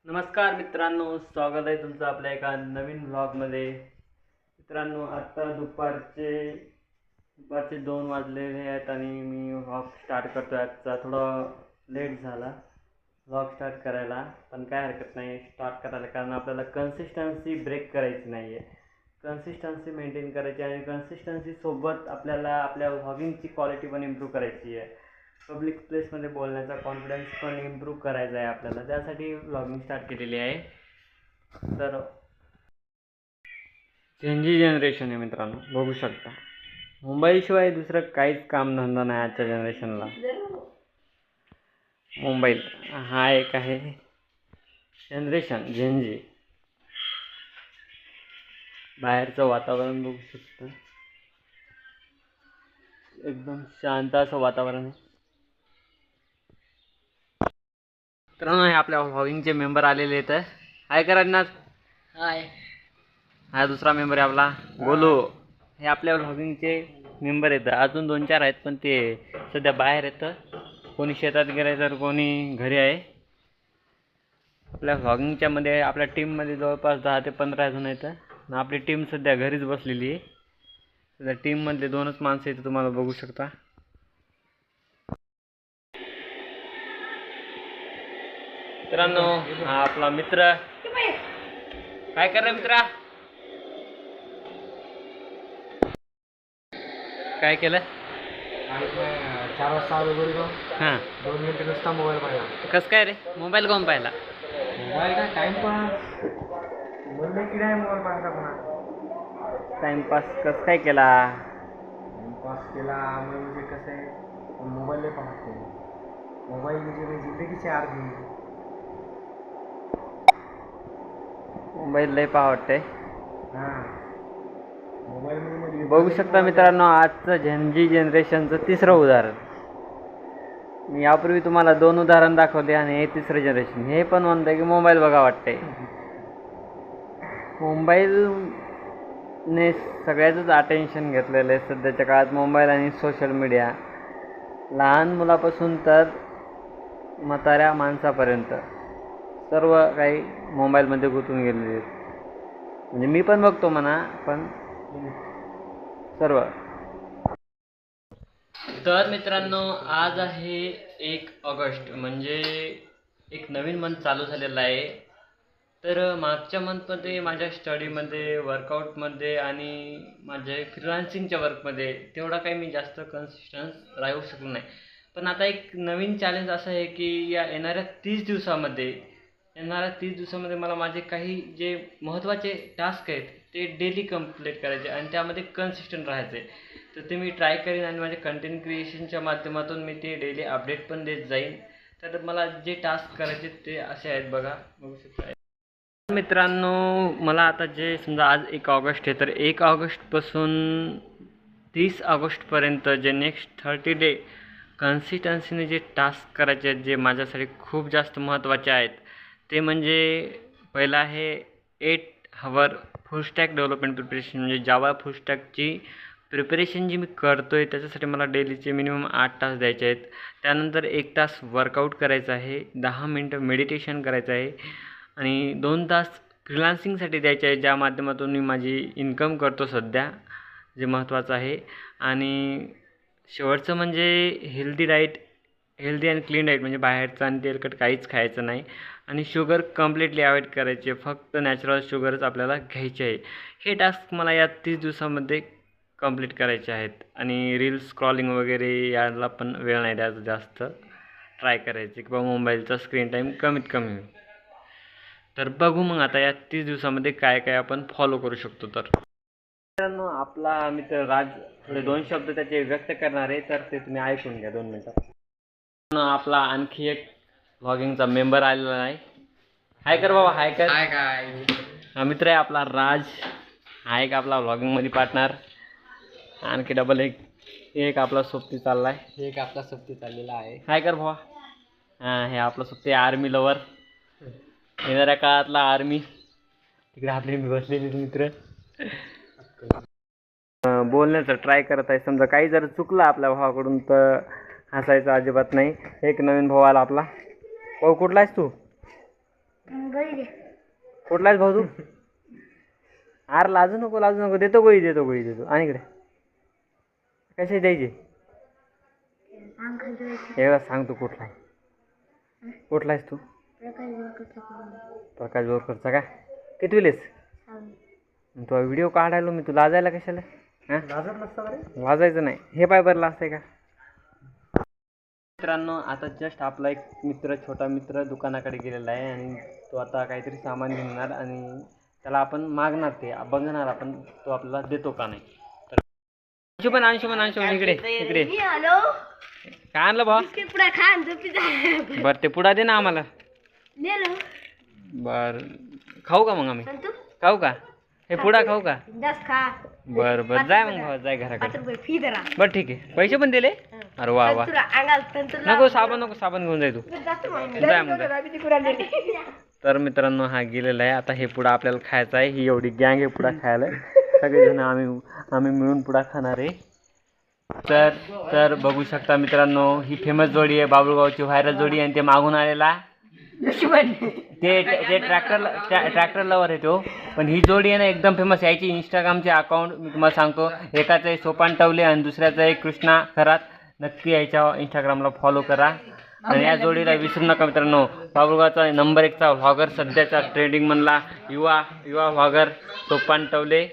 नमस्कार मित्रांनो, स्वागत आहे तुमचं आपल्या एका नवीन व्लॉगमध्ये. मित्रांनो, आत्ता दुपारचे 2 वाजलेले आहेत आणि मी व्लॉग स्टार्ट करतो आहे. आजचा थोडा लेट झाला व्लॉग स्टार्ट करायला, पण काय हरकत नाही स्टार्ट करायला, कारण आपल्याला कन्सिस्टन्सी ब्रेक करायची नाही आहे. कन्सिस्टन्सी मेंटेन करायची आणि कन्सिस्टन्सीसोबत आपल्याला आपल्या व्लॉगिंगची क्वालिटी पण इम्प्रूव्ह करायची आहे. पब्लिक प्लेसमध्ये बोलण्याचा कॉन्फिडन्स पण इम्प्रूव्ह करायचा आहे आपल्याला, त्यासाठी व्लॉगिंग स्टार्ट केलेली आहे. तर झेंजी जनरेशन आहे मित्रांनो, बघू शकता. मोबाईलशिवाय दुसरं काहीच कामधंदा नाही आजच्या जनरेशनला. मोबाईल हा एक आहे जनरेशन झेंजी. बाहेरचं वातावरण बघू शकता, एकदम शांत असं वातावरण आहे. मित्रांनो, हे आपल्या व्लॉगिंगचे मेंबर आलेले आहेत. हाय करा ना. हाय. हा दुसरा मेंबर आहे आपला गोलू. हे आपल्या व्लॉगिंगचे मेंबर आहेत. अजून 2-4 आहेत, पण ते सध्या बाहेर आहेत. कोणी शेतात गेलं तर कोणी घरी आहे. आपल्या व्लॉगिंगच्या मध्ये आपल्या टीममध्ये जवळपास 10 ते 15 जण आहेत. आणि आपली टीम सध्या घरीच बसलेली आहे. सध्या टीममधले 2च माणसं इथं तुम्हाला बघू शकता. मित्रांनो, हा आपला मित्र. काय कर मित्रा? काय केलं? 4 वाजता आलो घरी जाऊन हां, 2 मिनिटं नुसता मोबाईल पाहिला. कसं काय रे? मोबाईल कोण पाहिला? मोबाईल काय टाइमपास बोलले की नाही मोबाईल पाहायचा पुन्हा. टाइमपास कसं काय केला? टाइमपास केला म्हणजे कसं आहे, मोबाईल नाही पाहतो. मोबाईल म्हणजे जिंदगीची अर्धी. मोबाईल लय पाहते. हां, मोबाईल बघू शकता मित्रांनो, आजचं झेंजी जनरेशनचं तिसरं उदाहरण. मी यापूर्वी तुम्हाला 2 उदाहरण दाखवले आणि हे तिसरं जनरेशन. हे पण म्हणतं की मोबाईल बघा वाटते. मोबाईलने सगळ्याचंच अटेन्शन घेतलेलं आहे सध्याच्या काळात. मोबाईल आणि सोशल मीडिया, लहान मुलापासून तर म्हाताऱ्या माणसापर्यंत सर्व काही मोबाईलमध्ये गुंतून गेलेले आहेत. म्हणजे मी पण बघतो म्हणा, पण सर्व. तर मित्रांनो, आज आहे 1 ऑगस्ट, म्हणजे एक नवीन मंथ चालू झालेला आहे. तर मागच्या मंथमध्ये माझ्या स्टडीमध्ये, वर्कआउटमध्ये आणि माझ्या फ्रीलान्सिंगच्या वर्कमध्ये तेवढा काही मी जास्त कन्सिस्टन्स राहू शकलो नाही. पण आता एक नवीन चॅलेंज असं आहे की येणाऱ्या 30 दिवसामध्ये मला माझे काही जे महत्त्वाचे टास्क आहेत ते डेली कंप्लीट करायचे आणि त्यामध्ये कन्सिस्टंट राहायचे. तर ते मी ट्राय करीन आणि माझ्या कंटेंट क्रिएशनच्या माध्यमातून मी ते डेली अपडेट पण देत जाईन. तर मला जे टास्क करायचे ते असे आहेत, बघू शकता. मित्रांनो, मला आता जे समजा आज 1 ऑगस्ट आहे, तर 1 ऑगस्टपासून 30 ऑगस्टपर्यंत जे नेक्स्ट 30 डे कन्सिस्टन्सीने जे टास्क करायचे आहेत, जे माझ्यासाठी खूप जास्त महत्त्वाचे आहेत, ते म्हणजे पहिलं आहे 8 हवर फुल स्टॅक डेव्हलपमेंट प्रिपरेशन. म्हणजे जावा फुल स्टॅकची प्रिपरेशन जी मी करतो आहे त्याच्यासाठी मला डेलीचे मिनिमम 8 तास द्यायचे आहेत. त्यानंतर 1 तास वर्कआउट करायचं आहे, 10 मिनटं मेडिटेशन करायचं आहे आणि 2 तास फ्रीलान्सिंगसाठी द्यायचे आहे, ज्या माध्यमातून मी माझी इन्कम करतो सध्या, जे महत्त्वाचं आहे. आणि शेवटचं म्हणजे हेल्दी आणि क्लीन डाईट, म्हणजे बाहेरचं आणि तेलकट काहीच खायचं नाही आणि शुगर कम्प्लिटली अवॉइड करायचे. फक्त नॅचरल शुगरच आपल्याला घ्यायचे आहे. हे टास्क मला या 30 दिवसामध्ये कंप्लीट करायचे आहेत. आणि रील्स स्क्रॉलिंग वगैरे याला पण वेळ नाही द्यायचा जास्त. ट्राय करायचे किंवा मोबाईलचा स्क्रीन टाईम कमीत कमी होईल. तर बघू मग आता या 30 दिवसामध्ये काय काय आपण फॉलो करू शकतो. तर मित्रांनो, आपला मित्र राज थोडे 2 शब्द त्याचे व्यक्त करणार आहे, तर ते तुम्ही ऐकून घ्या 2 मिनिटात. आपला आणखी एक व्लॉगिंगचा मेंबर आलेला आहे. हाय कर बाबा, हाय कर. काय काय हा मित्र आहे आपला राज. हा एक आपला व्लॉगिंगमध्ये पार्टनर. आणखी डबल एक आपला सोबती चालला आहे. एक आपला सोबती चाललेला आहे. हाय कर भावा. हां, हे आपलं सोबती आर्मी लवर, येणाऱ्या काळातला आर्मी. तिकडे आपले बसलेले मित्र बोलण्याचं ट्राय करत आहे. समजा काही जर चुकलं आपल्या भावाकडून तर हसायचं अजिबात नाही. एक नवीन भाऊ आला आपला. भाऊ, कुठला आहेस तू? कुठला आहेस भाऊ तू? अरे लाजू नको देतो गोळी आणि इकडे कसे द्यायचे हे बघ, सांग तू कुठला आहेस तू? प्रकाश बोरकरचा का? कितवीलेस? तो व्हिडिओ काढायलो मी, तू लाजायला कशाला? हां लाजत नसतं बरे. वाजायचं नाही. हे पाय बरं लाजतंय का? मित्रांनो आता जस्ट आपला एक मित्र, छोटा मित्र दुकानाकडे गेलेला आहे आणि तो आता काहीतरी सामान घेणार आणि त्याला आपण मागणार, ते बघणार आपण तो आपल्याला देतो का नाही. तर अंशुमन इकडे काय आणलं भाऊ? बरं ते पुडा दे ना आम्हाला. बर खाऊ का मग आम्ही? खाऊ का हे पुडा खाऊ का? बर जाय मग भाऊ, जाय घराकडे. बर ठीक आहे, पैसे पण दिले. अरे वा वा. नको साबण घेऊन जाय तू, जाय मग जाय. तर मित्रांनो हा गेलेला आहे. आता हे पुडा आपल्याला खायचा आहे. ही एवढी गँग आहे पुडा खायला, सगळेजण आम्ही मिळून पुडा खाणार आहे. तर बघू शकता मित्रांनो, ही फेमस जोडी आहे, बाबुळगावची व्हायरल जोडी आहे. आणि ते मागून आलेला ते ट्रॅक्टर लवर आहे तो, पण ही जोडी आहे ना एकदम फेमस. याची इंस्टाग्रामचे अकाउंट मी तुम्हाला सांगतो, एकाचं आहे सोपान टवले आणि दुसऱ्याचं आहे कृष्णा खरात. नक्की याच्या इंस्टाग्रामला फॉलो करा आणि या जोडीला विसरू नका मित्रांनो. बाबुळगावचा नंबर 1चा व्लॉगर, सध्याचा ट्रेंडिंग म्हणला युवा व्लॉगर सोपान टवले.